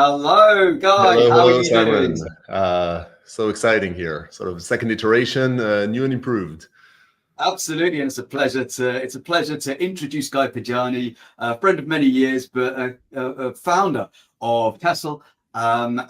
Hello, Guy. Hello, How are you Simon. doing? So exciting here. Sort of second iteration, new and improved. Absolutely, and it's a pleasure to introduce Guy Pajani, a friend of many years, but a founder of Kessel, and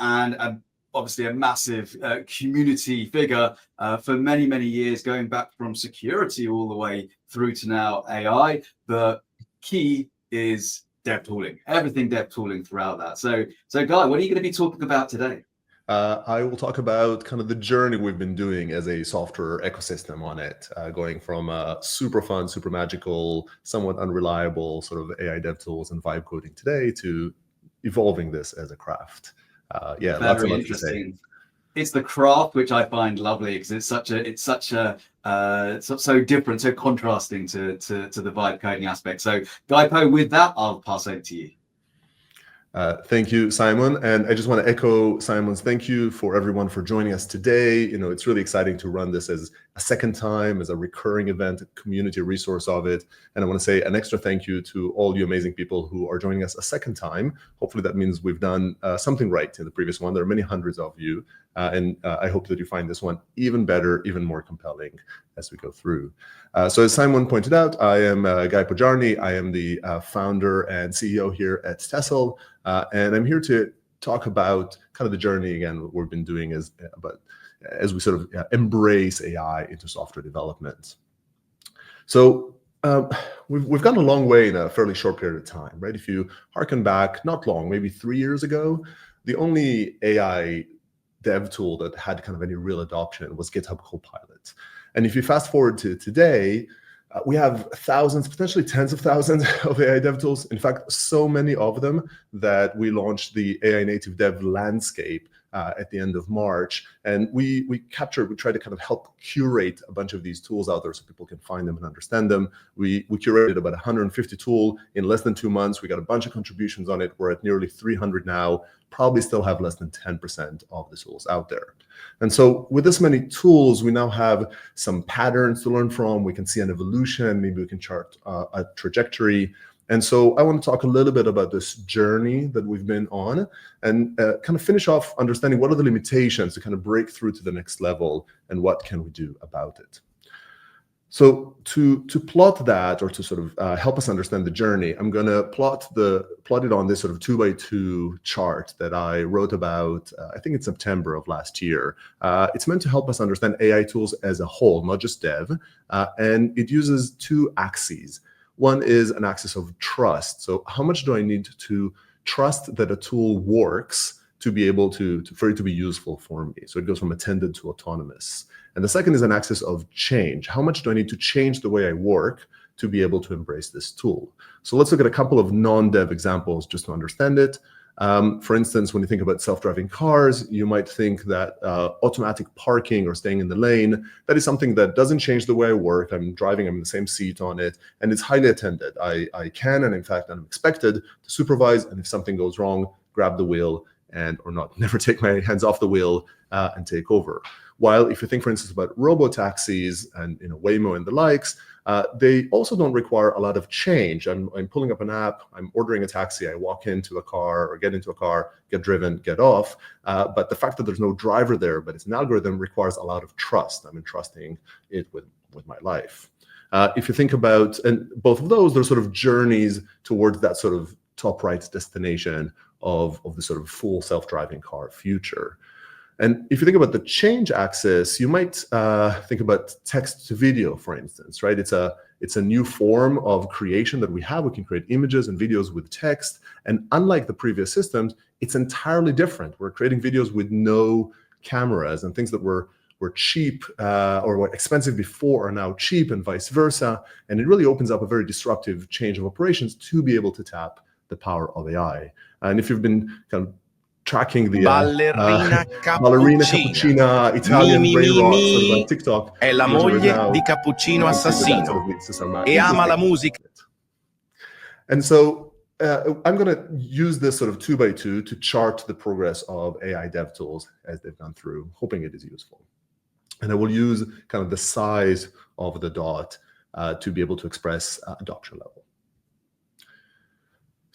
obviously a massive community figure for many years, going back from security all the way through to now AI. But key is dev tooling, everything dev tooling throughout that. So Guy, what are you going to be talking about today? I will talk about kind of the journey we've been doing as a software ecosystem on it, going from super fun, super magical, somewhat unreliable sort of AI dev tools and vibe coding today to evolving this as a craft. Yeah, lots and Very lots to say. interesting. It's the craft which I find lovely because it's so different, so contrasting to the vibe coding aspect. So Guy Po, with that, I'll pass over to you. Thank you, Simon. And I just want to echo Simon's thank you for everyone for joining us today. You know, it's really exciting to run this as a second time, as a recurring event, a community resource of it. And I want to say an extra thank you to all you amazing people who are joining us a second time. Hopefully that means we've done something right in the previous one. There are many hundreds of you. And I hope that you find this one even better, even more compelling as we go through. So as Simon pointed out, I am Guy Pajani. I am the founder and CEO here at Kessel. And I'm here to talk about kind of the journey again, what we've been doing as we sort of embrace AI into software development. So we've gone a long way in a fairly short period of time, right? If you harken back, not long, maybe 3 years ago, the only AI dev tool that had kind of any real adoption was GitHub Copilot. And if you fast forward to today, we have thousands, potentially tens of thousands of AI dev tools. In fact, so many of them that we launched the AI native dev landscape at the end of March. And we try to kind of help curate a bunch of these tools out there so people can find them and understand them. We curated about 150 tools in less than 2 months. We got a bunch of contributions on it. We're at nearly 300 now, probably still have less than 10% of the tools out there. And so with this many tools, we now have some patterns to learn from. We can see an evolution. Maybe we can chart a trajectory. And so I want to talk a little bit about this journey that we've been on and kind of finish off understanding what are the limitations to kind of break through to the next level and what can we do about it. So to plot that, or to sort of help us understand the journey, I'm going to plot it on this sort of 2x2 chart that I wrote about, I think in September of last year. It's meant to help us understand AI tools as a whole, not just dev, and it uses 2 axes. One is an axis of trust. So how much do I need to trust that a tool works to be able for it to be useful for me? So it goes from attended to autonomous. And the second is an axis of change. How much do I need to change the way I work to be able to embrace this tool? So let's look at a couple of non-dev examples just to understand it. For instance, when you think about self-driving cars, you might think that automatic parking or staying in the lane, that is something that doesn't change the way I work. I'm driving, I'm in the same seat on it, and it's highly attended. I can, and in fact, I'm expected to supervise, and if something goes wrong, grab the wheel or never take my hands off the wheel and take over. While if you think, for instance, about robo-taxis and Waymo and the likes, they also don't require a lot of change. I'm pulling up an app, I'm ordering a taxi, I walk into a car or get into a car, get driven, get off. But the fact that there's no driver there, but it's an algorithm, requires a lot of trust. I'm entrusting it with my life. If you think about, and both of those, they're sort of journeys towards that sort of top right destination of the sort of full self-driving car future. And if you think about the change axis, you might think about text to video, for instance, right? It's a new form of creation that we have. We can create images and videos with text. And unlike the previous systems, it's entirely different. We're creating videos with no cameras, and things that were cheap or were expensive before are now cheap, and vice versa. And it really opens up a very disruptive change of operations to be able to tap the power of AI. And if you've been kind of tracking the Ballerina Cappuccina, Italian brain rot sort of on TikTok, è la moglie di Cappuccino Assassino e ama la musica. And so I'm going to use this sort of 2x2 to chart the progress of AI dev tools as they've gone through, hoping it is useful. And I will use kind of the size of the dot to be able to express adoption level.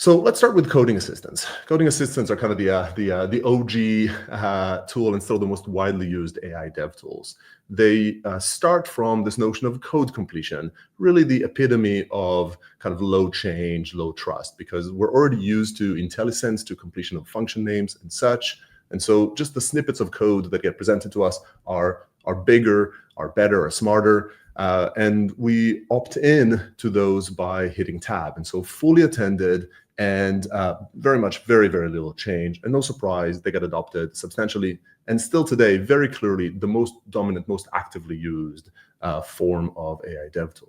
So let's start with coding assistants. Coding assistants are kind of the OG tool and still the most widely used AI dev tools. They start from this notion of code completion, really the epitome of kind of low change, low trust, because we're already used to IntelliSense, to completion of function names and such. And so just the snippets of code that get presented to us are bigger, are better, are smarter. And we opt in to those by hitting tab. And so fully attended and very little change. And no surprise, they get adopted substantially. And still today, very clearly, the most dominant, most actively used form of AI dev tool.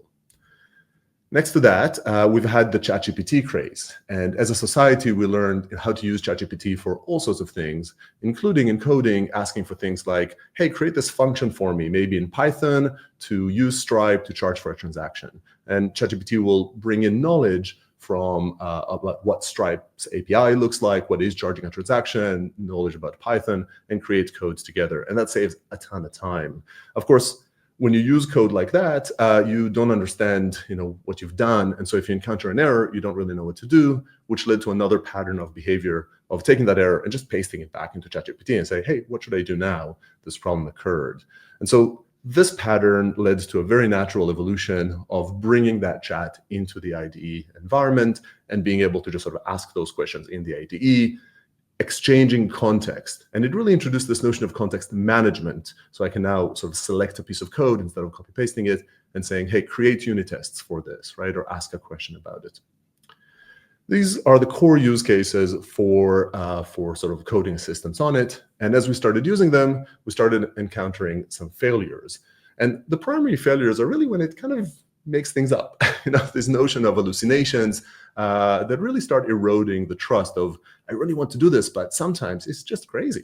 Next to that, we've had the ChatGPT craze. And as a society, we learned how to use ChatGPT for all sorts of things, including in coding, asking for things like, hey, create this function for me, maybe in Python, to use Stripe to charge for a transaction. And ChatGPT will bring in knowledge from about what Stripe's API looks like, what is charging a transaction, knowledge about Python, and create codes together. And that saves a ton of time. Of course, when you use code like that, you don't understand, what you've done. And so if you encounter an error, you don't really know what to do, which led to another pattern of behavior of taking that error and just pasting it back into ChatGPT and say, hey, what should I do now? This problem occurred. And so this pattern led to a very natural evolution of bringing that chat into the IDE environment and being able to just sort of ask those questions in the IDE, exchanging context. And it really introduced this notion of context management. So I can now sort of select a piece of code instead of copy pasting it and saying, hey, create unit tests for this, right? Or ask a question about it. These are the core use cases for sort of coding assistants on it. And as we started using them, we started encountering some failures. And the primary failures are really when it kind of makes things up. This notion of hallucinations that really start eroding the trust of, I really want to do this, but sometimes it's just crazy.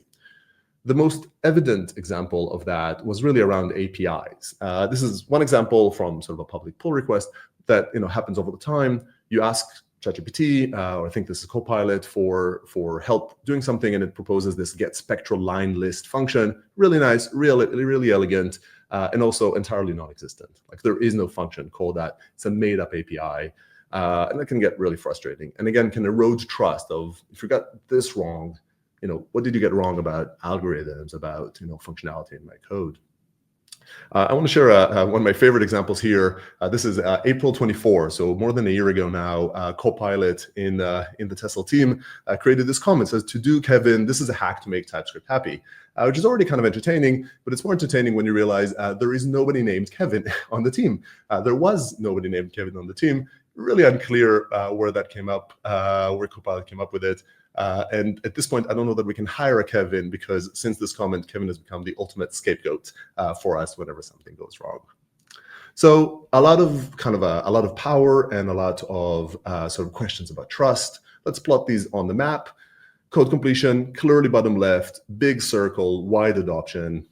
The most evident example of that was really around APIs. This is one example from sort of a public pull request that happens over the time. You ask ChatGPT, or I think this is Copilot, for help doing something, and it proposes this get spectral line list function. Really nice, really elegant, and also entirely non-existent. Like there is no function called that. It's a made-up API, and that can get really frustrating. And again, can erode trust of, if you got this wrong, what did you get wrong about algorithms, about functionality in my code? I want to share one of my favorite examples here. This is April 24, so more than a year ago now. Copilot in the Tesla team created this comment. It says, to do, Kevin, this is a hack to make TypeScript happy, which is already kind of entertaining, but it's more entertaining when you realize there is nobody named Kevin on the team. There was nobody named Kevin on the team. Really unclear where that came up, where Copilot came up with it. And at this point, I don't know that we can hire a Kevin, because since this comment, Kevin has become the ultimate scapegoat for us whenever something goes wrong. So a lot of power and a lot of sort of questions about trust. Let's plot these on the map. Code completion, clearly bottom left, big circle, wide adoption,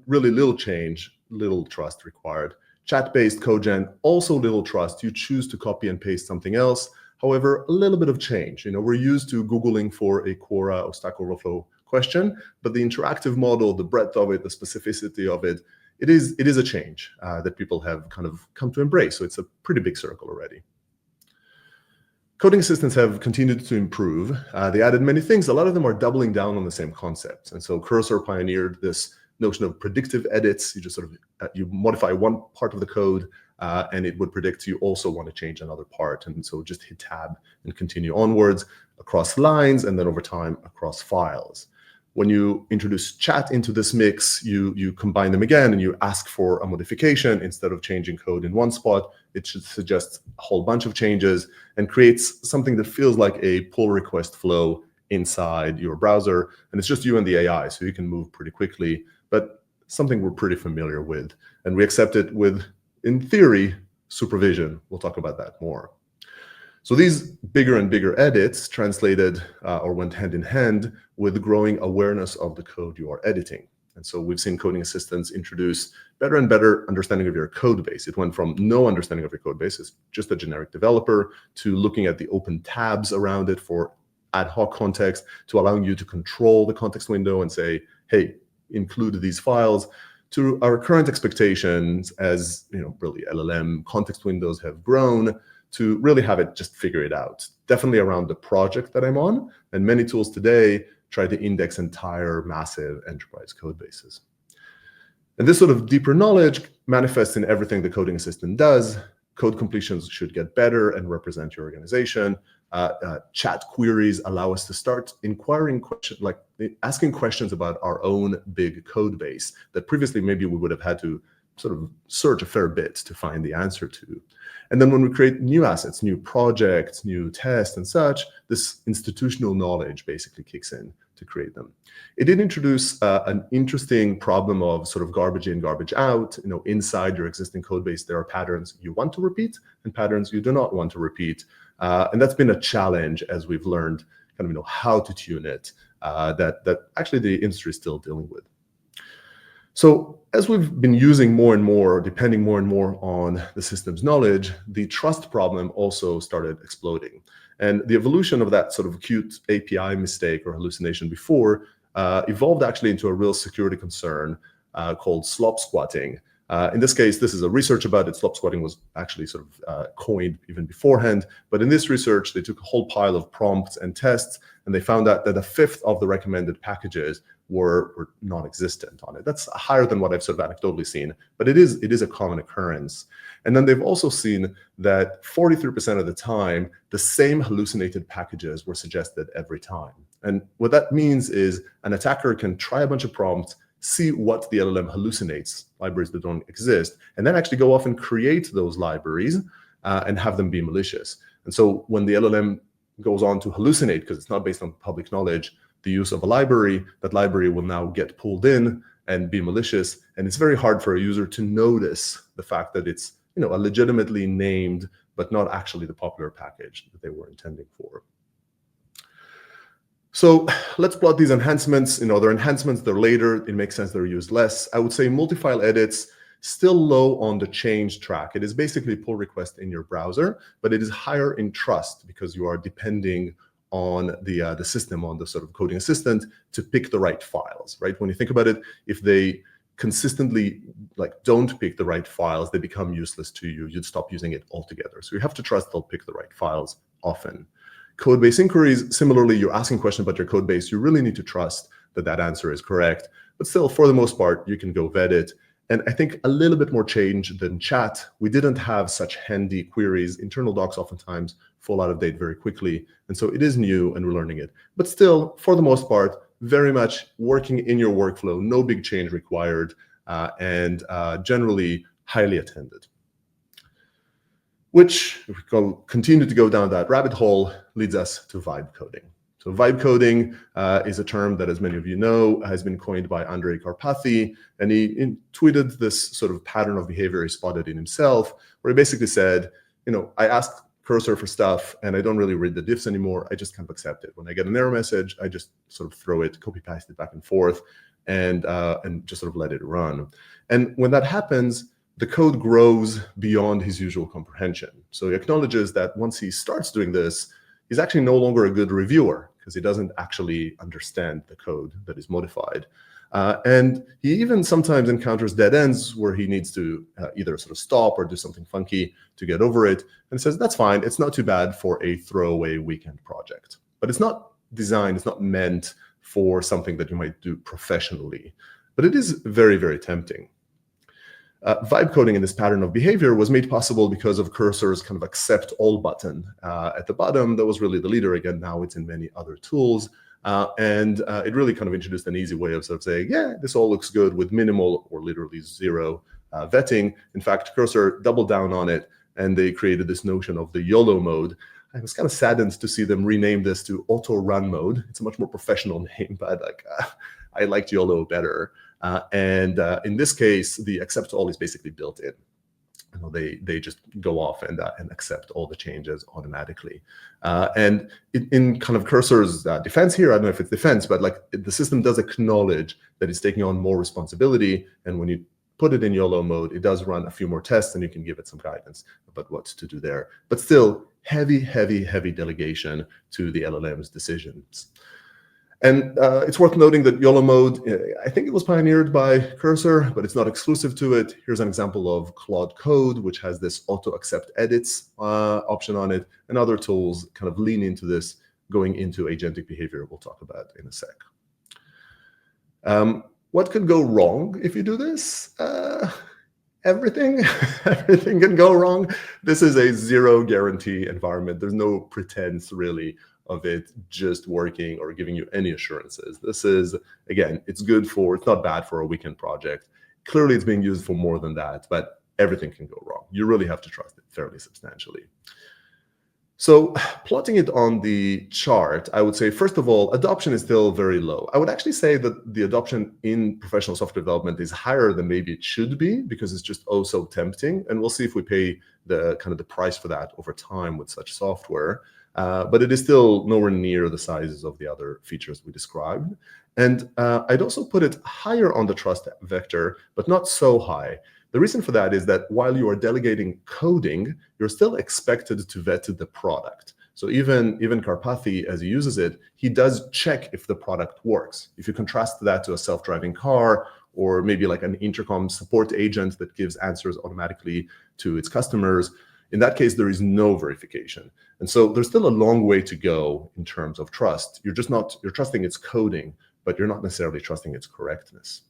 really little change, little trust required. Chat-based code gen, also little trust. You choose to copy and paste something else. However, a little bit of change. We're used to Googling for a Quora or Stack Overflow question, but the interactive model, the breadth of it, the specificity of it, it is a change that people have kind of come to embrace. So it's a pretty big circle already. Coding assistants have continued to improve. They added many things. A lot of them are doubling down on the same concepts. And so Cursor pioneered this notion of predictive edits. You just sort of you modify one part of the code, and it would predict you also want to change another part. And so just hit tab and continue onwards across lines, and then over time across files. When you introduce chat into this mix, you combine them again and you ask for a modification. Instead of changing code in one spot, it should suggest a whole bunch of changes and creates something that feels like a pull request flow inside your browser. And it's just you and the AI, so you can move pretty quickly, but something we're pretty familiar with. And we accept it with, in theory, supervision. We'll talk about that more. So these bigger and bigger edits translated or went hand in hand with growing awareness of the code you are editing. And so we've seen coding assistants introduce better and better understanding of your code base. It went from no understanding of your code base, as just a generic developer, to looking at the open tabs around it for ad hoc context, to allowing you to control the context window and say, hey, include these files, to our current expectations as really LLM context windows have grown, to really have it just figure it out. Definitely around the project that I'm on, and many tools today try to index entire massive enterprise code bases. And this sort of deeper knowledge manifests in everything the coding assistant does. Code completions should get better and represent your organization. Chat queries allow us to start inquiring questions, like asking questions about our own big code base that previously maybe we would have had to sort of search a fair bit to find the answer to. And then when we create new assets, new projects, new tests and such, this institutional knowledge basically kicks in to create them. It did introduce an interesting problem of sort of garbage in, garbage out. Inside your existing code base, there are patterns you want to repeat and patterns you do not want to repeat. And that's been a challenge as we've learned kind of how to tune it, that actually the industry is still dealing with. So as we've been using more and more, depending more and more on the system's knowledge, the trust problem also started exploding. And the evolution of that sort of cute API mistake or hallucination before evolved actually into a real security concern called slop squatting. In this case, this is a research about it. Slop squatting was actually sort of coined even beforehand. But in this research, they took a whole pile of prompts and tests, and they found out that a fifth of the recommended packages were non-existent on it. That's higher than what I've sort of anecdotally seen, but it is a common occurrence. And then they've also seen that 43% of the time, the same hallucinated packages were suggested every time. And what that means is an attacker can try a bunch of prompts, see what the LLM hallucinates, libraries that don't exist, and then actually go off and create those libraries and have them be malicious. And so when the LLM goes on to hallucinate, because it's not based on public knowledge, the use of a library, that library will now get pulled in and be malicious. And it's very hard for a user to notice the fact that it's a legitimately named, but not actually the popular package that they were intending for. So let's plot these enhancements. They're enhancements, they're later, it makes sense they're used less. I would say multi-file edits, still low on the change track. It is basically pull request in your browser, but it is higher in trust because you are depending on the system, on the sort of coding assistant to pick the right files, right? When you think about it, if they consistently don't pick the right files, they become useless to you. You'd stop using it altogether. So you have to trust they'll pick the right files often. Code-based inquiries, similarly, you're asking questions about your code base. You really need to trust that that answer is correct. But still, for the most part, you can go vet it. And I think a little bit more change than chat. We didn't have such handy queries. Internal docs oftentimes fall out of date very quickly. And so it is new and we're learning it. But still, for the most part, very much working in your workflow, no big change required, and generally highly attended. Which, if we continue to go down that rabbit hole, leads us to vibe coding. So vibe coding is a term that, as many of you know, has been coined by Andrei Karpathy, and he tweeted this sort of pattern of behavior he spotted in himself, where he basically said, I asked Cursor for stuff, and I don't really read the diffs anymore. I just kind of accept it. When I get an error message, I just sort of throw it, copy paste it back and forth, and just sort of let it run. And when that happens, the code grows beyond his usual comprehension. So he acknowledges that once he starts doing this, he's actually no longer a good reviewer because he doesn't actually understand the code that is modified. And he even sometimes encounters dead ends where he needs to either sort of stop or do something funky to get over it. And says, that's fine. It's not too bad for a throwaway weekend project. But it's not designed, it's not meant for something that you might do professionally. But it is very, very tempting. Vibe coding in this pattern of behavior was made possible because of Cursor's kind of accept all button at the bottom. That was really the leader. Again, now it's in many other tools. And it really kind of introduced an easy way of sort of saying, yeah, this all looks good with minimal or literally zero vetting. In fact, Cursor doubled down on it and they created this notion of the YOLO mode. I was kind of saddened to see them rename this to auto run mode. It's a much more professional name, but I liked YOLO better. And in this case, the accept all is basically built in. They just go off and accept all the changes automatically. And in kind of Cursor's defense here, I don't know if it's defense, but the system does acknowledge that it's taking on more responsibility. And when you put it in YOLO mode, it does run a few more tests and you can give it some guidance about what to do there. But still, heavy, heavy, heavy delegation to the LLM's decisions. And it's worth noting that YOLO mode, I think it was pioneered by Cursor, but it's not exclusive to it. Here's an example of Claude Code, which has this auto accept edits option on it, and other tools kind of lean into this, going into agentic behavior we'll talk about in a sec. What could go wrong if you do this? Everything. Everything can go wrong. This is a zero guarantee environment. There's no pretense really of it just working or giving you any assurances. This is, again, it's not bad for a weekend project. Clearly it's being used for more than that, but everything can go wrong. You really have to trust it fairly substantially. So plotting it on the chart, I would say, first of all, adoption is still very low. I would actually say that the adoption in professional software development is higher than maybe it should be, because it's just oh so tempting. And we'll see if we pay the price for that over time with such software. But it is still nowhere near the sizes of the other features we described. And I'd also put it higher on the trust vector, but not so high. The reason for that is that while you are delegating coding, you're still expected to vet the product. So even Karpathy, as he uses it, he does check if the product works. If you contrast that to a self-driving car, or maybe like an intercom support agent that gives answers automatically to its customers, in that case, there is no verification. And so there's still a long way to go in terms of trust. You're trusting its coding, but you're not necessarily trusting its correctness.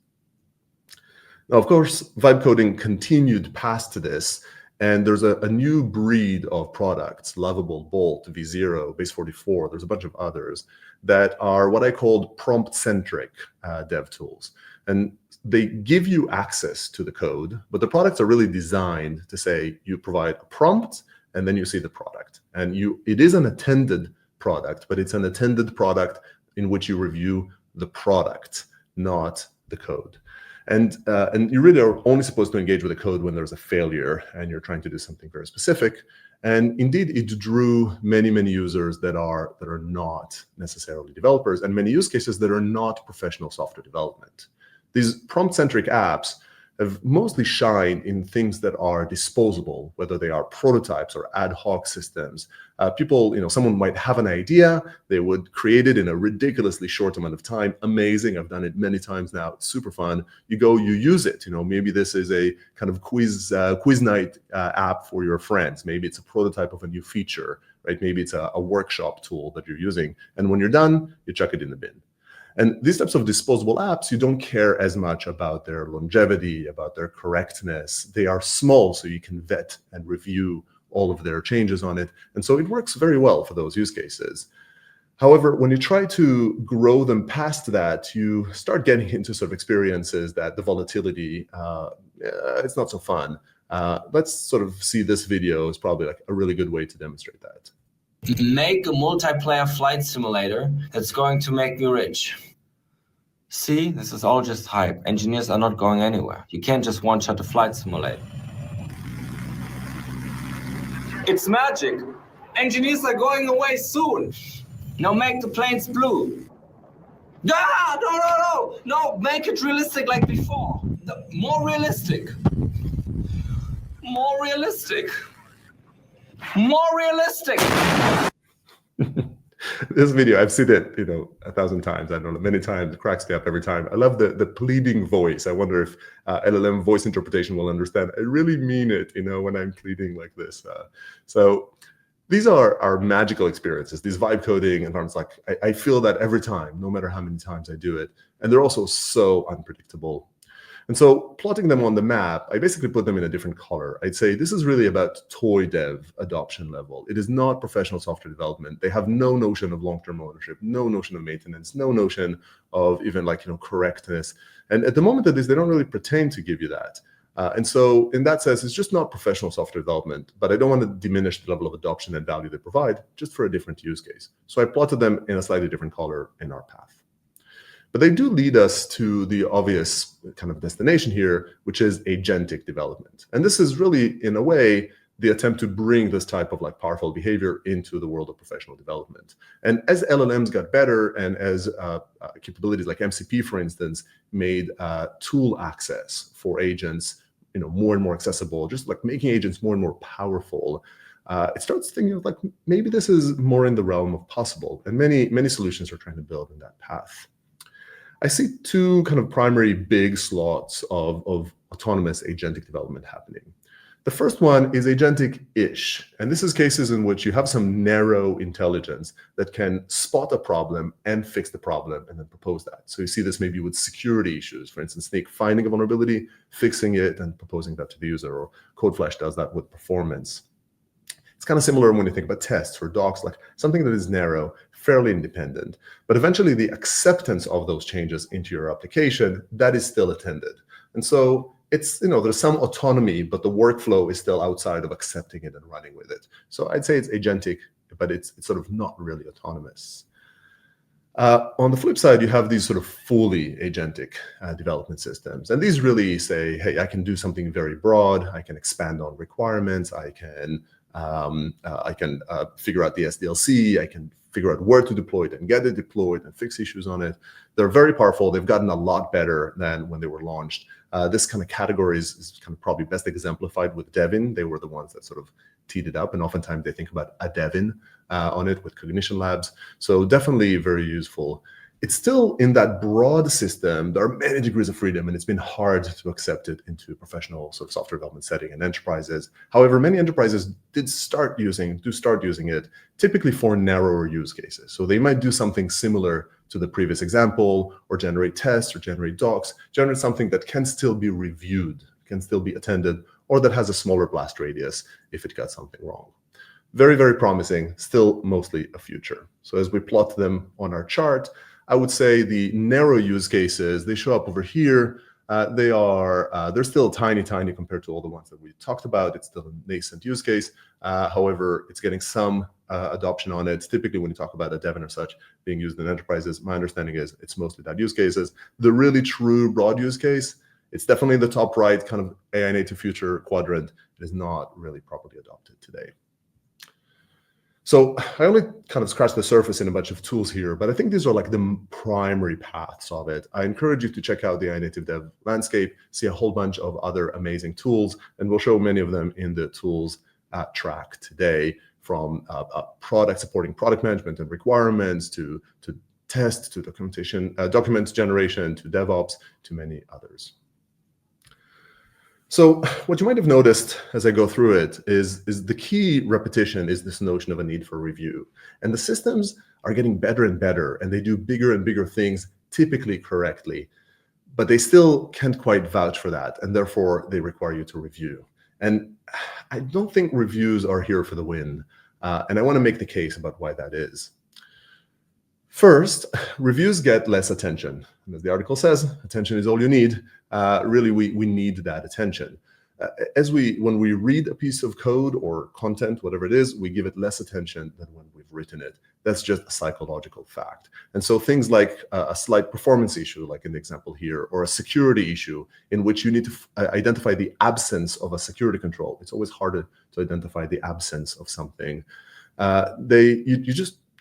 Now, of course, vibe coding continued past this, and there's a new breed of products, Lovable, Bolt, V0, Base44, there's a bunch of others, that are what I called prompt-centric dev tools. And they give you access to the code, but the products are really designed to say you provide a prompt, and then you see the product. And it is an attended product, but it's an attended product in which you review the product, not the code. And you really are only supposed to engage with the code when there's a failure and you're trying to do something very specific. And indeed, it drew many, many users that are not necessarily developers, and many use cases that are not professional software development. These prompt-centric apps have mostly shined in things that are disposable, whether they are prototypes or ad hoc systems. Someone might have an idea, they would create it in a ridiculously short amount of time. Amazing, I've done it many times now, it's super fun. You go, you use it. Maybe this is a kind of quiz night app for your friends. Maybe it's a prototype of a new feature, right? Maybe it's a workshop tool that you're using. And when you're done, you chuck it in the bin. And these types of disposable apps, you don't care as much about their longevity, about their correctness. They are small, so you can vet and review all of their changes on it. And so it works very well for those use cases. However, when you try to grow them past that, you start getting into sort of experiences that the volatility, it's not so fun. Let's sort of see this video is probably like a really good way to demonstrate that. Make a multiplayer flight simulator that's going to make me rich. See, this is all just hype. Engineers are not going anywhere. You can't just one-shot a flight simulator. It's magic. Engineers are going away soon. Now make the planes blue. Ah, no, make it realistic like before. More realistic. More realistic. More realistic. This video, I've seen it, 1,000 times. I don't know, many times. It cracks me up every time. I love the pleading voice. I wonder if LLM voice interpretation will understand. I really mean it, when I'm pleading like this. So these are magical experiences. These vibe coding environments, like I feel that every time, no matter how many times I do it. And they're also so unpredictable. And so plotting them on the map, I basically put them in a different color. I'd say this is really about toy dev adoption level. It is not professional software development. They have no notion of long-term ownership, no notion of maintenance, no notion of even correctness. And at the moment of this, they don't really pretend to give you that. And so in that sense, it's just not professional software development, but I don't want to diminish the level of adoption and value they provide, just for a different use case. So I plotted them in a slightly different color in our path. But they do lead us to the obvious kind of destination here, which is agentic development. And this is really, in a way, the attempt to bring this type of powerful behavior into the world of professional development. And as LLMs got better, and as capabilities like MCP, for instance, made tool access for agents more and more accessible, just making agents more and more powerful, it starts thinking of like, maybe this is more in the realm of possible. And many solutions are trying to build in that path. I see two kind of primary big slots of autonomous agentic development happening. The first one is agentic-ish, and this is cases in which you have some narrow intelligence that can spot a problem and fix the problem and then propose that. So you see this maybe with security issues, for instance, Snake finding a vulnerability, fixing it, and proposing that to the user, or CodeFlash does that with performance. It's kind of similar when you think about tests or docs, like something that is narrow, fairly independent, but eventually the acceptance of those changes into your application, that is still attended. And so it's, there's some autonomy, but the workflow is still outside of accepting it and running with it. So I'd say it's agentic, but it's sort of not really autonomous. On the flip side, you have these sort of fully agentic development systems. And these really say, hey, I can do something very broad. I can expand on requirements. I can figure out the SDLC. I can figure out where to deploy it and get it deployed and fix issues on it. They're very powerful. They've gotten a lot better than when they were launched. This kind of category is kind of probably best exemplified with Devin. They were the ones that sort of teed it up, and oftentimes they think about a Devin on it with Cognition Labs. So definitely very useful. It's still in that broad system. There are many degrees of freedom, and it's been hard to accept it into a professional sort of software development setting and enterprises. However, many enterprises do start using it, typically for narrower use cases. So they might do something similar to the previous example, or generate tests, or generate docs, generate something that can still be reviewed, can still be attended, or that has a smaller blast radius if it got something wrong. Very, very promising, still mostly a future. So as we plot them on our chart, I would say the narrow use cases, they show up over here. They're still tiny compared to all the ones that we talked about. It's still a nascent use case. However, it's getting some adoption on it. Typically, when you talk about a Devin or such being used in enterprises, my understanding is it's mostly that use cases. The really true broad use case, it's definitely in the top right kind of AI native future quadrant. It is not really properly adopted today. So I only kind of scratched the surface in a bunch of tools here, but I think these are like the primary paths of it. I encourage you to check out the AI native dev landscape, see a whole bunch of other amazing tools, and we'll show many of them in the tools track today, from product supporting product management and requirements to test, to documentation, document generation, to DevOps, to many others. So what you might have noticed as I go through it is the key repetition is this notion of a need for review. And the systems are getting better and better, and they do bigger and bigger things, typically correctly, but they still can't quite vouch for that, and therefore they require you to review. And I don't think reviews are here for the win, and I want to make the case about why that is. First, reviews get less attention. And as the article says, attention is all you need. Really, we need that attention. When we read a piece of code or content, whatever it is, we give it less attention than when we've written it. That's just a psychological fact. And so things like a slight performance issue, like in the example here, or a security issue in which you need to identify the absence of a security control. It's always harder to identify the absence of something.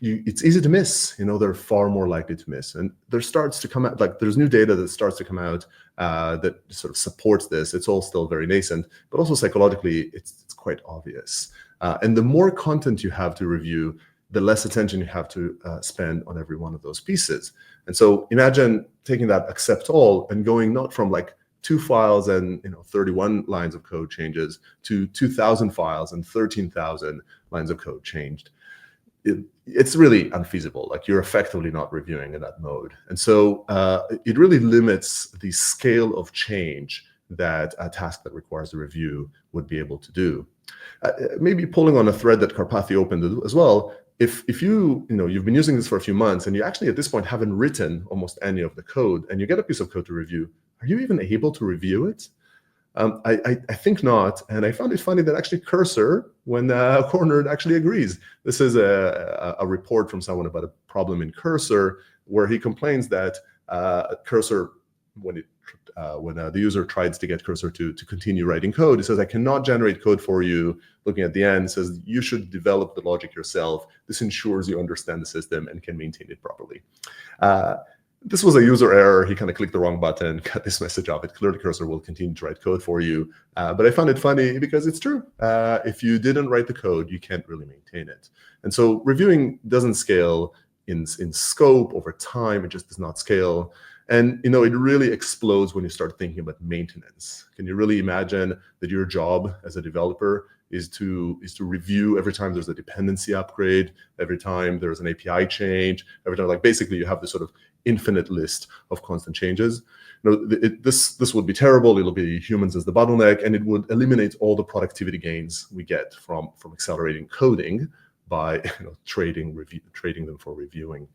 It's easy to miss. They're far more likely to miss. And there starts to come out, like there's new data that starts to come out that sort of supports this. It's all still very nascent, but also psychologically, it's quite obvious. And the more content you have to review, the less attention you have to spend on every one of those pieces. And so imagine taking that accept all and going not from like 2 files and 31 lines of code changes to 2,000 files and 13,000 lines of code changed. It's really unfeasible. Like you're effectively not reviewing in that mode. And so it really limits the scale of change that a task that requires a review would be able to do. Maybe pulling on a thread that Karpathy opened as well, if you've been using this for a few months and you actually at this point haven't written almost any of the code and you get a piece of code to review, are you even able to review it? I think not, and I found it funny that actually Cursor, when cornered, actually agrees. This is a report from someone about a problem in Cursor where he complains that Cursor, when the user tries to get Cursor to continue writing code, it says, I cannot generate code for you. Looking at the end, it says, you should develop the logic yourself. This ensures you understand the system and can maintain it properly. This was a user error. He kind of clicked the wrong button, cut this message off. It clearly cursor will continue to write code for you. But I found it funny because it's true. If you didn't write the code, you can't really maintain it. And so reviewing doesn't scale in scope over time. It just does not scale. And it really explodes when you start thinking about maintenance. Can you really imagine that your job as a developer is to review every time there's a dependency upgrade, every time there's an API change, every time, like, basically you have this sort of infinite list of constant changes. This would be terrible. It'll be humans as the bottleneck, and it would eliminate all the productivity gains we get from accelerating coding by trading them for reviewing.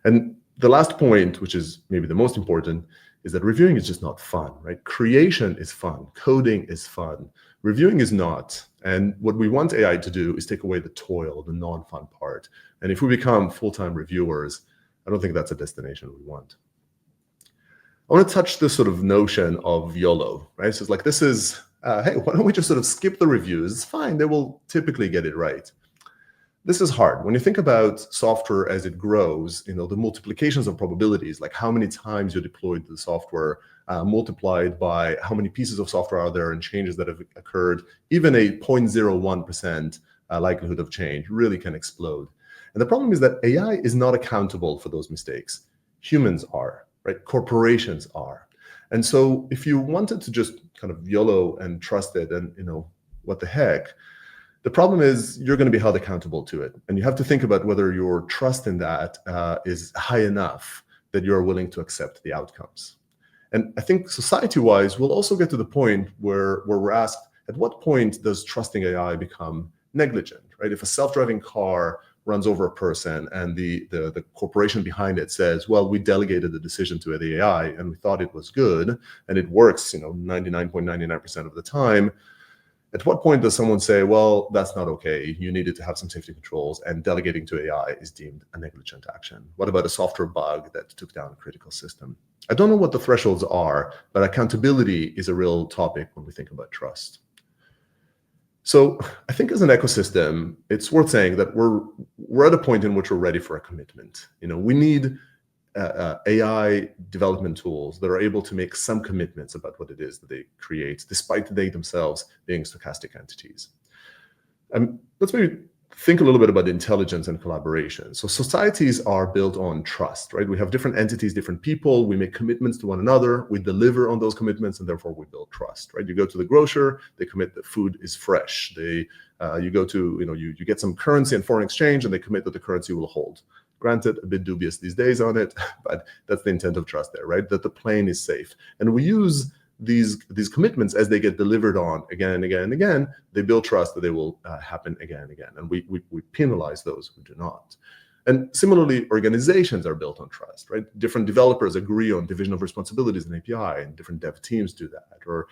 And the last point, which is maybe the most important, is that reviewing is just not fun, right? Creation is fun, coding is fun, reviewing is not. And what we want AI to do is take away the toil, the non-fun part. And if we become full-time reviewers, I don't think that's a destination we want. I want to touch this sort of notion of YOLO, right? So it's like, this is, hey, why don't we just sort of skip the reviews? It's fine, they will typically get it right. This is hard. When you think about software as it grows, the multiplications of probabilities, like how many times you deployed the software, multiplied by how many pieces of software are there and changes that have occurred, even a 0.01% likelihood of change really can explode. And the problem is that AI is not accountable for those mistakes. Humans are, right? Corporations are. And so if you wanted to just kind of YOLO and trust it and, what the heck, the problem is you're going to be held accountable to it. And you have to think about whether your trust in that is high enough that you're willing to accept the outcomes. And I think society-wise, we'll also get to the point where we're asked, at what point does trusting AI become negligent, right? If a self-driving car runs over a person and the corporation behind it says, well, we delegated the decision to the AI and we thought it was good and it works 99.99% of the time, at what point does someone say, well, that's not okay, you needed to have some safety controls, and delegating to AI is deemed a negligent action? What about a software bug that took down a critical system? I don't know what the thresholds are, but accountability is a real topic when we think about trust. So I think as an ecosystem, it's worth saying that we're at a point in which we're ready for a commitment. We need AI development tools that are able to make some commitments about what it is that they create, despite they themselves being stochastic entities. Let's maybe think a little bit about intelligence and collaboration. So societies are built on trust, right? We have different entities, different people. We make commitments to one another. We deliver on those commitments, and therefore we build trust, right? You go to the grocer, they commit that food is fresh. You go to, you get some currency and foreign exchange, and they commit that the currency will hold. Granted, a bit dubious these days on it, but that's the intent of trust there, right? That the plane is safe. And we use these commitments as they get delivered on again and again and again. They build trust that they will happen again and again. And we penalize those who do not. And similarly, organizations are built on trust, right? Different developers agree on division of responsibilities in API, and different dev teams do that. Or,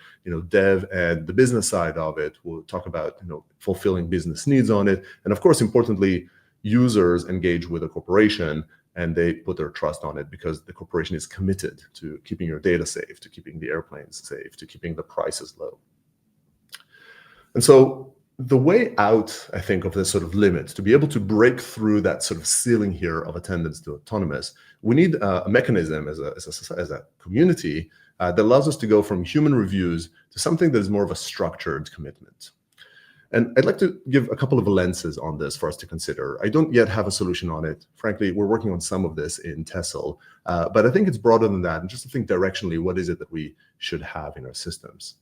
dev and the business side of it will talk about, fulfilling business needs on it. And of course, importantly, users engage with a corporation and they put their trust on it because the corporation is committed to keeping your data safe, to keeping the airplanes safe, to keeping the prices low. And so the way out, I think, of this sort of limit, to be able to break through that sort of ceiling here of attendance to autonomous, we need a mechanism as a community that allows us to go from human reviews to something that is more of a structured commitment. And I'd like to give a couple of lenses on this for us to consider. I don't yet have a solution on it. Frankly, we're working on some of this in TESOL, but I think it's broader than that. And just to think directionally, what is it that we should have in our systems?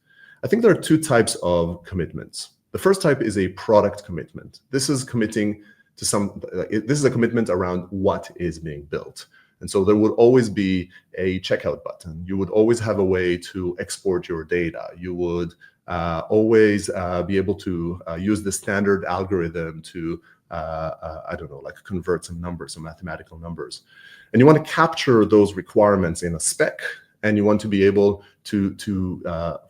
I think there are two types of commitments. The first type is a product commitment. This is committing to this is a commitment around what is being built. And so there would always be a checkout button. You would always have a way to export your data. You would always be able to use the standard algorithm to, convert some numbers, some mathematical numbers. And you want to capture those requirements in a spec, and you want to be able to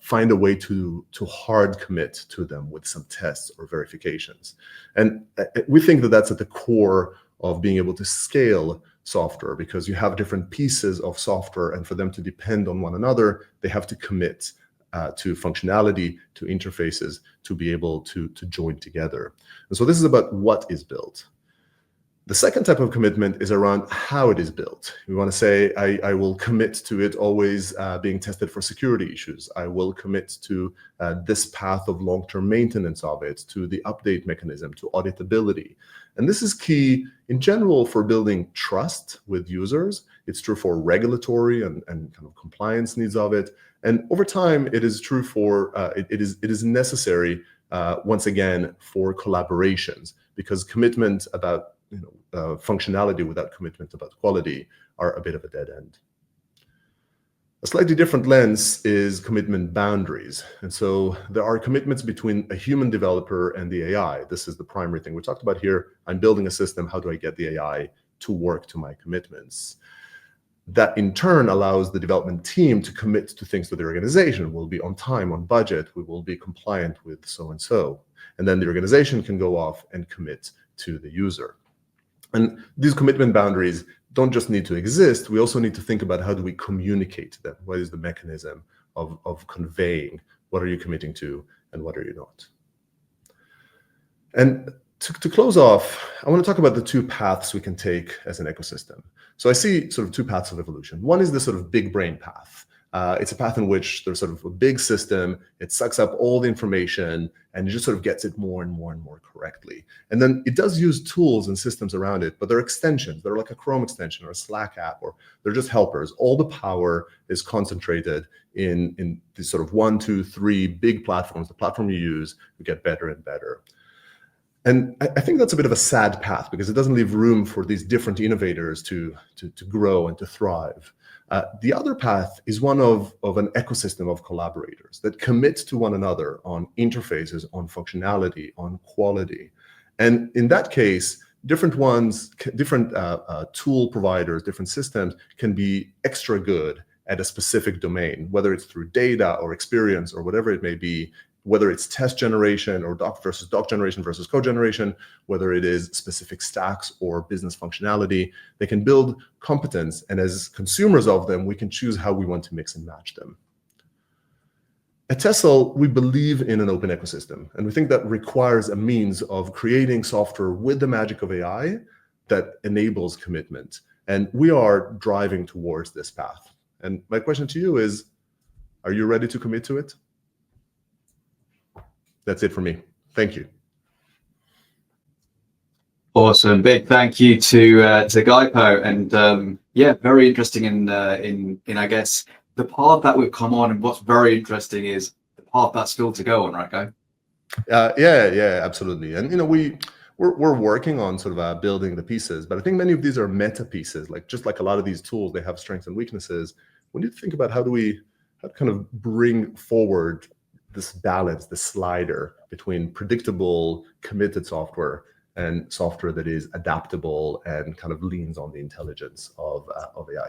find a way to hard commit to them with some tests or verifications. And we think that that's at the core of being able to scale software, because you have different pieces of software, and for them to depend on one another, they have to commit to functionality, to interfaces, to be able to join together. And so this is about what is built. The second type of commitment is around how it is built. We want to say, I will commit to it always being tested for security issues. I will commit to this path of long-term maintenance of it, to the update mechanism, to auditability. And this is key in general for building trust with users. It's true for regulatory and kind of compliance needs of it. And over time, it is true for, it is necessary, once again, for collaborations, because commitment about functionality without commitment about quality are a bit of a dead end. A slightly different lens is commitment boundaries. And so there are commitments between a human developer and the AI. This is the primary thing we talked about here. I'm building a system. How do I get the AI to work to my commitments? That in turn allows the development team to commit to things to the organization. We'll be on time, on budget. We will be compliant with so-and-so. And then the organization can go off and commit to the user. And these commitment boundaries don't just need to exist. We also need to think about how do we communicate them? What is the mechanism of conveying what are you committing to and what are you not? And to close off, I want to talk about the two paths we can take as an ecosystem. So I see sort of two paths of evolution. One is the sort of big brain path. It's a path in which there's sort of a big system, it sucks up all the information, and it just sort of gets it more and more and more correctly. And then it does use tools and systems around it, but they're extensions. They're like a Chrome extension or a Slack app, or they're just helpers. All the power is concentrated in these sort of 1, 2, 3 big platforms. The platform you use, you get better and better. And I think that's a bit of a sad path because it doesn't leave room for these different innovators to grow and to thrive. The other path is one of an ecosystem of collaborators that commit to one another on interfaces, on functionality, on quality. And in that case, different tool providers, different systems can be extra good at a specific domain, whether it's through data or experience or whatever it may be, whether it's test generation or doc generation versus code generation, whether it is specific stacks or business functionality, they can build competence. And as consumers of them, we can choose how we want to mix and match them. At Tessel, we believe in an open ecosystem, and we think that requires a means of creating software with the magic of AI that enables commitment. And we are driving towards this path. And my question to you is, are you ready to commit to it? That's it for me. Thank you. Awesome. Big thank you to Gaipo, and yeah, very interesting in I guess the path that we've come on. And what's very interesting is the path that's still to go on, right, Guy? Yeah, absolutely. And we're working on sort of building the pieces, but I think many of these are meta pieces. Just like a lot of these tools, they have strengths and weaknesses. We need to think about how to kind of bring forward this balance, the slider between predictable, committed software and software that is adaptable and kind of leans on the intelligence of AI.